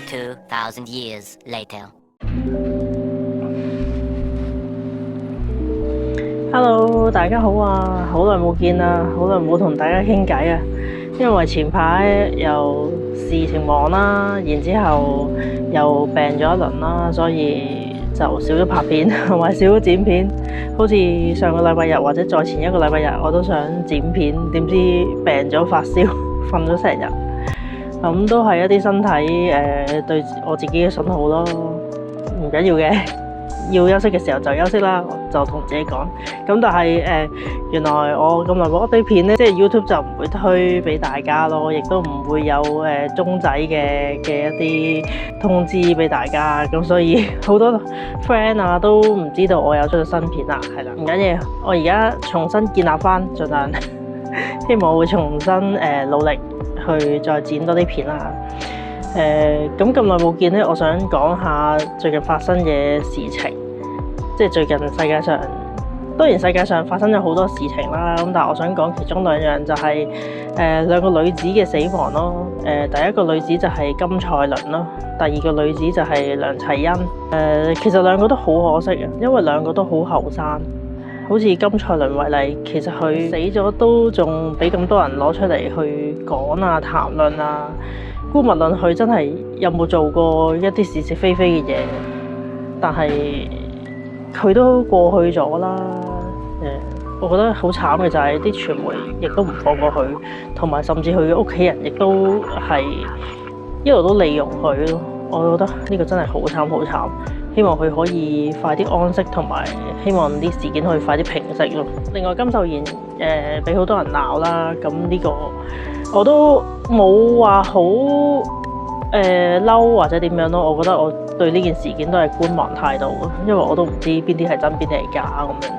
2,000 years later. Hello，大家好啊！好耐冇見啦，好耐冇同大家傾偈啊！因為前排又事情忙啦，然之後又病咗一輪啦，所以就少咗拍片，同埋少咗剪片。好似上個禮拜日或者再前一個禮拜日，我都想剪片，點知病咗發燒，瞓咗成日。咁都係一啲身體對我自己嘅信號咯，唔緊要嘅。要休息嘅時候就休息啦，我就同自己講。咁但係原來我咁耐冇 update 片咧，即係 YouTube 就唔會推俾大家咯，亦都唔會有鐘仔嘅一啲通知俾大家。咁所以好多 friend 啊都唔知道我有出咗新片啦，係啦，唔緊要，我而家重新建立翻，盡量希望我會重新努力去再剪多啲片啦。咁耐冇見咧，我想講下最近發生嘅事情，即係最近世界上，當然世界上發生咗好多事情啦。咁但係我想講其中兩樣就係兩個女子嘅死亡咯。第一個女子就係金賽綸咯，第二個女子就係梁齊昕。其實兩個都好可惜嘅，因為兩個都好後生。好似金賽綸為例，其實佢死咗都仲俾咁多人攞出嚟去講啊、談論啊。姑勿論佢真係有冇做過一啲是是非非嘅嘢，但係佢都過去咗啦。我覺得好慘嘅就係啲傳媒亦都唔放過佢，同埋甚至佢嘅屋企人亦都係一路都利用佢咯。我覺得呢個真係好慘好慘，希望佢可以快啲安息，同埋希望啲事件可以快啲平息咯。另外金秀賢俾好多人鬧啦，咁呢個我都冇話好嬲或者點樣咯。我覺得我對呢件事件都係觀望態度，因為我都唔知邊啲係真邊啲係假咁樣。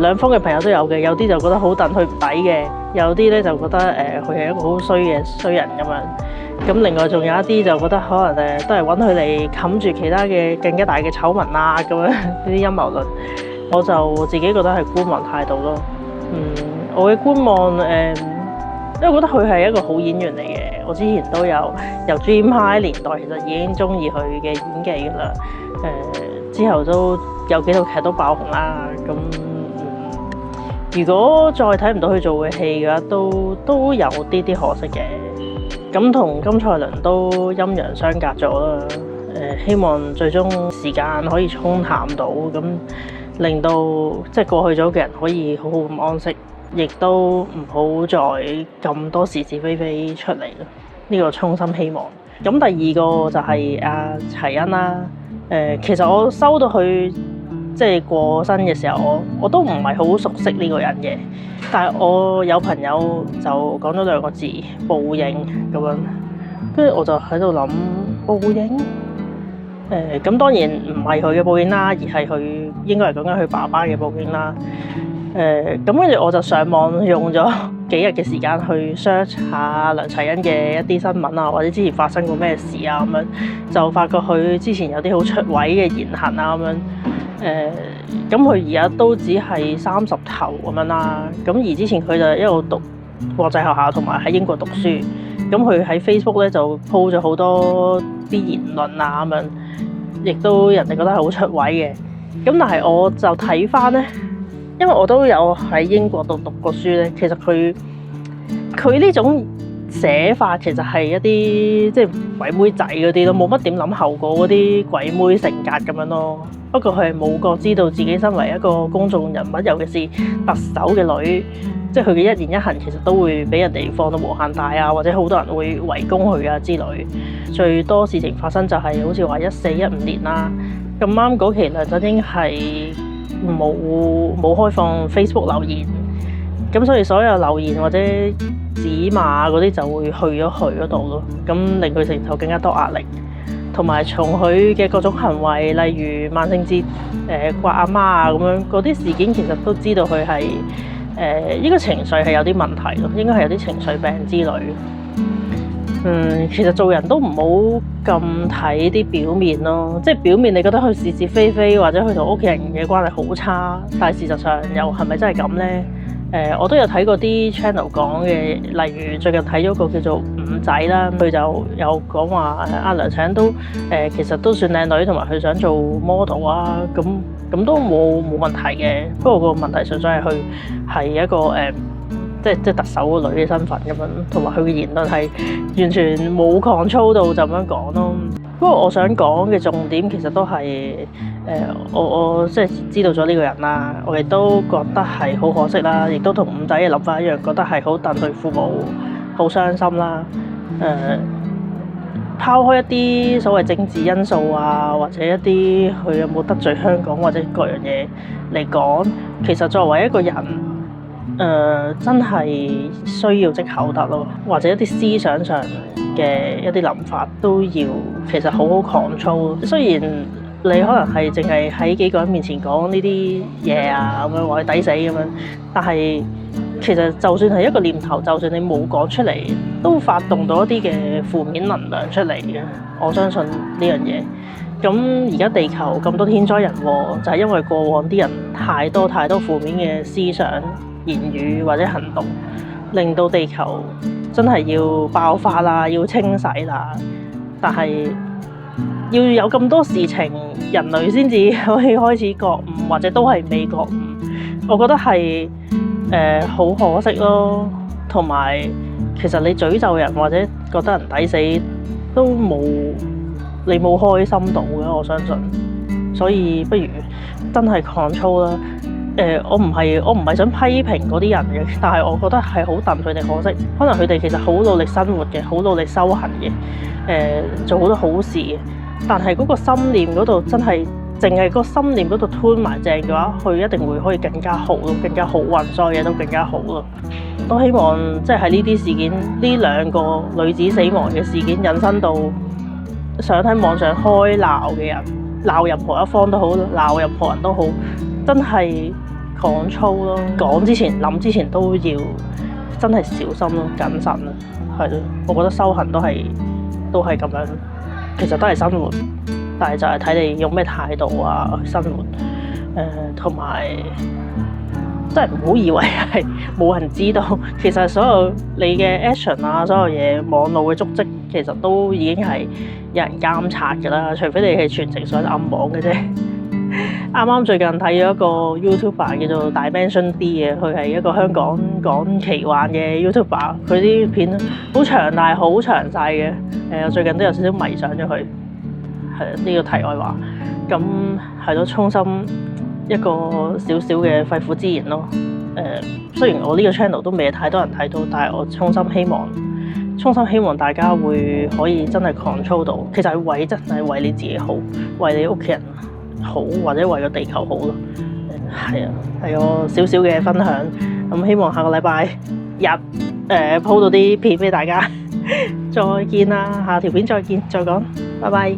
兩方嘅朋友都有嘅，有啲就覺得好戥佢唔抵嘅，有啲咧就覺得佢係一個好衰嘅衰人咁樣。咁另外仲有一啲就覺得可能都係揾佢嚟冚住其他嘅更加大嘅醜聞啊咁樣，呢啲陰謀論。我就自己覺得係觀望態度咯。我嘅觀望因為我覺得佢係一個好演員嚟嘅，我之前都有由 Dream High 年代其實已經中意佢嘅演技噶啦。之後都有幾套劇都爆紅啦。如果再睇唔到佢做嘅戲嘅話，都有啲可惜嘅。咁同金賽綸都陰陽相隔咗啦。希望最終時間可以沖淡到，咁令到即係過去咗嘅人可以好好咁安息，亦都唔好再咁多是是非非出嚟咯。呢個衷心希望。咁第二個就係阿齊昕啦。其實我收到佢即係過身嘅時候，我都唔係好熟悉呢個人嘅，但係我有朋友就講咗兩個字報應咁樣，跟住我就喺度諗報應。咁當然唔係佢嘅報應啦，而係佢應該係講緊佢爸爸嘅報應啦。咁跟住我就上網用咗幾日嘅時間去 search 下梁齊昕嘅一啲新聞啊，或者之前發生過咩事啊咁樣，就發覺佢之前有啲好出位嘅言行啊咁樣。咁佢而家都只係30頭咁樣啦。咁而之前佢就一路讀國際學校同埋喺英國讀書。咁佢喺 Facebook 咧就 po 咗好多啲言論啊咁樣，亦都人哋覺得係好出位嘅。咁但係我就睇翻咧，因為我都有喺英國度讀過書咧，其實佢呢種寫法其實係一啲即係鬼妹仔嗰啲咯，冇乜點諗後果嗰啲鬼妹性格咁樣咯。不過佢係冇覺知道自己身為一個公眾人物，尤其是特首嘅女，即係佢嘅一言一行其實都會俾人哋放到無限大啊，或者好多人會圍攻佢啊之類。最多事情發生就係好似話14、15年啦，咁啱嗰期梁振英係冇開放 Facebook 留言，咁所以所有留言或者指罵嗰啲就會去咗佢嗰度咯，咁令佢承受更加多壓力。同埋從佢嘅各種行為，例如萬聖節刮阿媽啊咁樣嗰啲事件，其實都知道佢係應該情緒係有啲問題咯，應該係有啲情緒病之類。其實做人都唔好咁睇啲表面咯，即係表面你覺得佢是是非非，或者佢同屋企人嘅關係好差，但係事實上又係咪真係咁呢？我都有睇過啲 channel 講嘅，例如最近睇咗個叫做五仔啦，佢就有講話阿梁請都其實都算靚女，同埋佢想做 model 啊，咁都冇問題嘅。不過個問題純粹係佢係一個即係特首個女嘅身份咁樣，同埋佢嘅言論係完全冇 control 到就咁樣講咯。不過我想講嘅重點其實都係我即係知道咗呢個人啦，我亦都覺得係好可惜啦，亦都同五仔嘅諗法一樣，覺得係好戥佢父母好傷心啦。拋開一啲所謂政治因素啊，或者一啲佢有冇得罪香港或者各樣嘢嚟講，其實作為一個人，真係需要積口德咯，或者一啲思想上嘅一啲諗法都要其實好好 control。雖然你可能係淨係喺幾個人面前講呢啲嘢啊咁樣，或者抵死咁樣，但係其實就算係一個念頭，就算你冇講出嚟，都發動到一啲嘅負面能量出嚟嘅。我相信呢樣嘢。咁而家地球咁多天災人禍，就係因為過往啲人太多負面嘅思想、言語或者行動，令到地球真係要爆發啦，要清洗啦。但係要有咁多事情，人類先至可以開始覺悟，或者都係未覺悟。我覺得係好可惜咯。同埋其實你詛咒人或者覺得人抵死都你冇開心到嘅，我相信。所以不如真係 control 啦。我唔係想批評嗰啲人嘅，但係我覺得係好戥佢哋可惜。可能佢哋其實好努力生活嘅，好努力修行嘅，做好多好事嘅。但係嗰個心念嗰度真係淨係個心念嗰度吞埋正嘅話，佢一定會可以更加好咯，更加好運，所有嘢都更加好咯。都希望即係喺呢啲事件，呢兩個女子死亡嘅事件引申到想喺網上開鬧嘅人，鬧任何一方都好，鬧任何人都好，真係control咯。講之前諗之前都要真係小心咯，謹慎咯，係咯。我覺得修行都係咁樣，其實都係生活，但係就係睇你用咩態度啊去生活。同埋真係唔好以為係冇人知道，其實所有你嘅 action 啊，所有嘢網絡嘅足跡，其實都已經係有人監察㗎啦。除非你係全程上暗網嘅啫。啱最近睇咗一個 YouTuber 叫做 Dimension D 嘅，佢係一個香港講奇幻嘅 YouTuber，佢啲片好長但係好詳細嘅。我最近都有少少迷上咗佢，係呢個題外話。咁係咯，衷心一個少少嘅肺腑之言咯。雖然我呢個 channel 都未太多人睇到，但係我衷心希望大家會可以真係 control 到，其實係真係為你自己好，為你屋企人好，或者為個地球好咯。係啊，係我少少嘅分享。咁希望下個禮拜日鋪到啲片俾大家。再見啦，下條片再見，再講，拜拜。